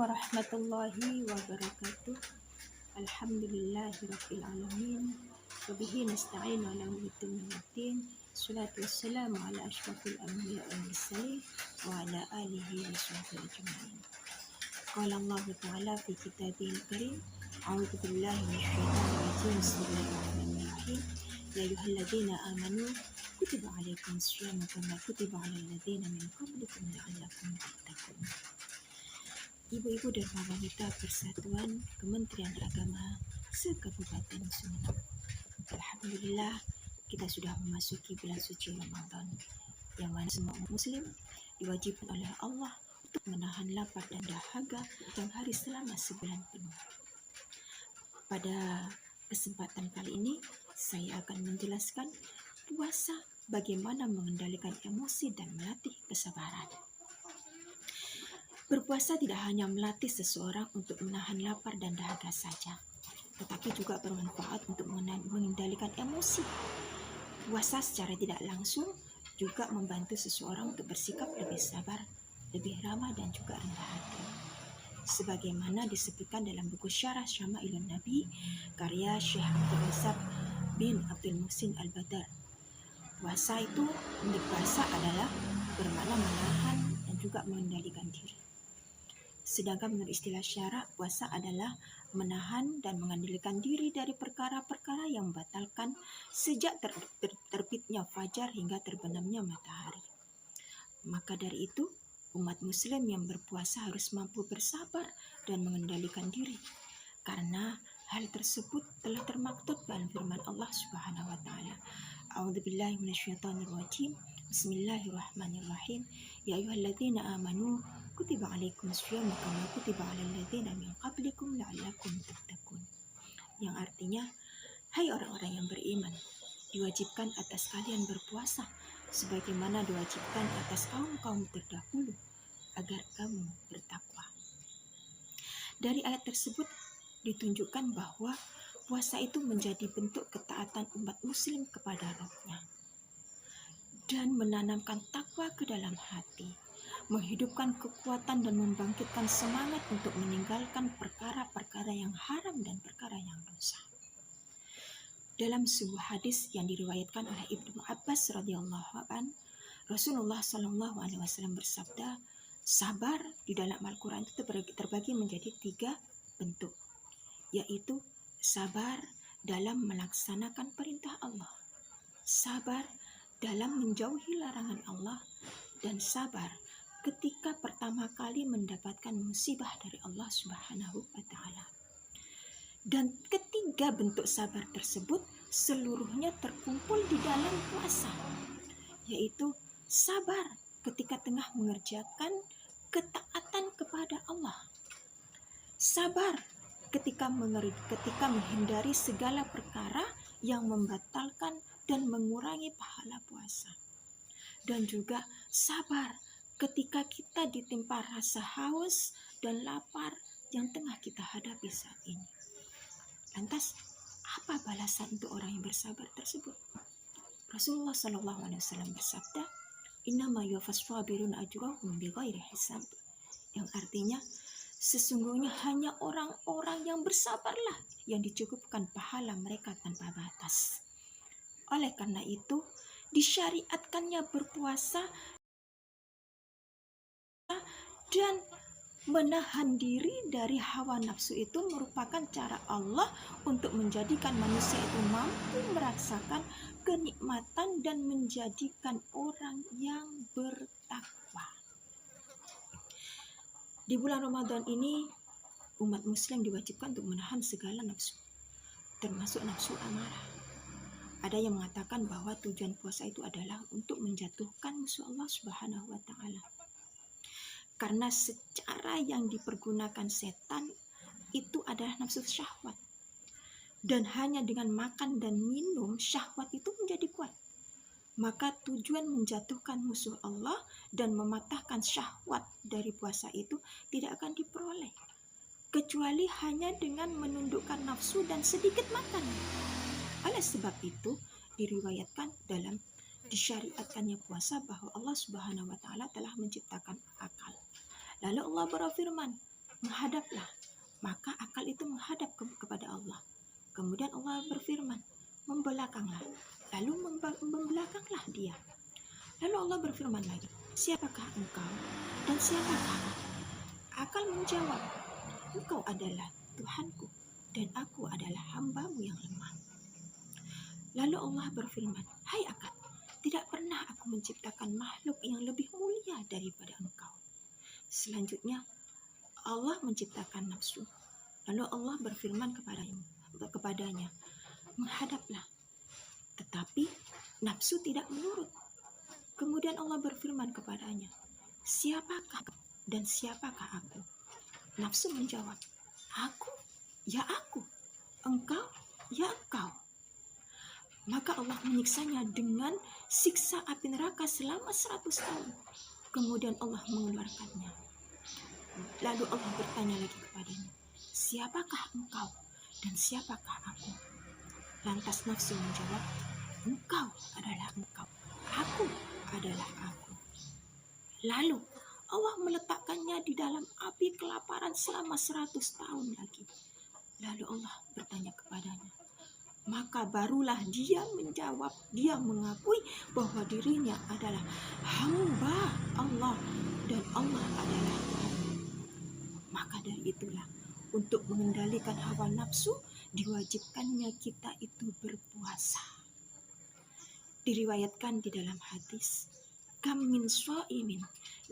warahmatullahi wabarakatuh. Alhamdulillahirabbil alamin. Wa bihi nasta'inu ala umuri din. Salatu wassalamu ala asyrafil anbiya'i wal mursalin wa ala alihi wa sahbihi ajma'in. Qala Allah Ta'ala fi kitabihil karim. A'udzu billahi minasyaitonir rajim. Bismillahirrahmanirrahim. Ya ayyuhalladzina amanu kutiba 'alaikumus syiyamu kama kutiba 'alal ladzina min qablikum la'allakum tattaqun. Ibu-ibu dan wanita Persatuan Kementerian Agama se-Kabupaten Sumeneb. Alhamdulillah, kita sudah memasuki bulan suci Ramadan, yang mana semua muslim diwajibkan oleh Allah untuk menahan lapar dan dahaga yang hari selama sebulan penuh. Pada kesempatan kali ini, saya akan menjelaskan puasa bagaimana mengendalikan emosi dan melatih kesabaran. Berpuasa tidak hanya melatih seseorang untuk menahan lapar dan dahaga saja, tetapi juga bermanfaat untuk mengendalikan emosi. Puasa secara tidak langsung juga membantu seseorang untuk bersikap lebih sabar, lebih ramah dan juga rendah hati. Sebagaimana disebutkan dalam buku Syarah Syama'ilun Nabi karya Syekh Abdul Razak bin Abdul Muhsin Al-Badar. Puasa itu, berpuasa adalah bermakna menahan dan juga mengendalikan diri. Sedangkan menurut istilah syara, puasa adalah menahan dan mengendalikan diri dari perkara-perkara yang membatalkan sejak terbitnya fajar hingga terbenamnya matahari. Maka dari itu, umat muslim yang berpuasa harus mampu bersabar dan mengendalikan diri. Karena hal tersebut telah termaktub dalam firman Allah Subhanahu wa taala. A'udzubillahi minasyaitonirrajim. Bismillahirrahmanirrahim. Ya ayyuhalladzina amanu kutiba 'alaikumus syiyamu kama kutiba 'alal ladzina min qablikum la'allakum tattaqun. Yang artinya, hai orang-orang yang beriman, diwajibkan atas kalian berpuasa sebagaimana diwajibkan atas kaum-kaum terdahulu agar kamu bertakwa. Dari ayat tersebut ditunjukkan bahwa puasa itu menjadi bentuk ketaatan umat muslim kepada Rabb-Nya dan menanamkan takwa ke dalam hati, menghidupkan kekuatan dan membangkitkan semangat untuk meninggalkan perkara-perkara yang haram dan perkara yang dosa. Dalam sebuah hadis yang diriwayatkan oleh Ibnu Abbas radhiyallahu anhu, Rasulullah sallallahu alaihi wasallam bersabda, sabar di dalam Al-Quran itu terbagi menjadi 3 bentuk, yaitu sabar dalam melaksanakan perintah Allah, sabar dalam menjauhi larangan Allah, dan sabar ketika pertama kali mendapatkan musibah dari Allah Subhanahu wa taala. Dan ketiga bentuk sabar tersebut seluruhnya terkumpul di dalam puasa, yaitu sabar ketika tengah mengerjakan ketaatan kepada Allah, sabar ketika menghindari segala perkara yang membatalkan dan mengurangi pahala puasa, dan juga sabar ketika kita ditimpa rasa haus dan lapar yang tengah kita hadapi saat ini. Lantas, apa balasan untuk orang yang bersabar tersebut? Rasulullah SAW bersabda, innama yuwaffas sabirun ajrahum bighairi hisab, yang artinya sesungguhnya hanya orang-orang yang bersabarlah yang dicukupkan pahala mereka tanpa batas. Oleh karena itu, disyariatkannya berpuasa dan menahan diri dari hawa nafsu itu merupakan cara Allah untuk menjadikan manusia itu mampu merasakan kenikmatan dan menjadikan orang yang bertakwa. Di bulan Ramadan ini, umat muslim diwajibkan untuk menahan segala nafsu, termasuk nafsu amarah. Ada yang mengatakan bahwa tujuan puasa itu adalah untuk menjatuhkan musuh Allah Subhanahu wa taala. Karena secara yang dipergunakan setan itu adalah nafsu syahwat. Dan hanya dengan makan dan minum syahwat itu menjadi kuat. Maka tujuan menjatuhkan musuh Allah dan mematahkan syahwat dari puasa itu tidak akan diperoleh, kecuali hanya dengan menundukkan nafsu dan sedikit makan. Oleh sebab itu, diriwayatkan dalam disyariatkannya puasa bahwa Allah Subhanahu wa taala telah menciptakan akal. Lalu Allah berfirman, menghadaplah. Maka akal itu menghadap kepada Allah. Kemudian Allah berfirman, membelakanglah. Lalu membelakanglah dia. Lalu Allah berfirman lagi, siapakah engkau dan siapakah aku? Akal menjawab, engkau adalah Tuhanku dan aku adalah hambamu yang lemah. Lalu Allah berfirman, hai akal, tidak pernah aku menciptakan makhluk yang lebih mulia daripada engkau. Selanjutnya Allah menciptakan nafsu. Lalu Allah berfirman kepadanya, menghadaplah. Tetapi nafsu tidak menurut. Kemudian Allah berfirman kepadanya, siapakah dan siapakah aku? Nafsu menjawab, aku, ya aku. Engkau, ya engkau. Maka Allah menyiksanya dengan siksa api neraka selama 100 tahun. Kemudian Allah mengeluarkannya. Lalu Allah bertanya lagi kepadanya, siapakah engkau dan siapakah aku? Lantas nafsu menjawab, engkau adalah engkau, aku adalah aku. Lalu Allah meletakkannya di dalam api kelaparan selama 100 tahun lagi. Lalu Allah bertanya kepadanya, maka barulah dia menjawab, dia mengakui bahwa dirinya adalah hamba Allah dan Allah adalah Tuhan. Maka dari itulah, untuk mengendalikan hawa nafsu, diwajibkannya kita itu berpuasa. Diriwayatkan di dalam hadis, kam min shaimin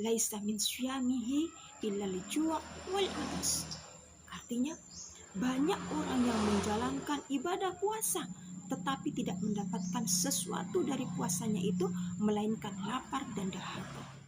laisa min syamihi illa al-ju' wal atas. Artinya, banyak orang yang menjalankan ibadah puasa tetapi tidak mendapatkan sesuatu dari puasanya itu melainkan lapar dan dahaga.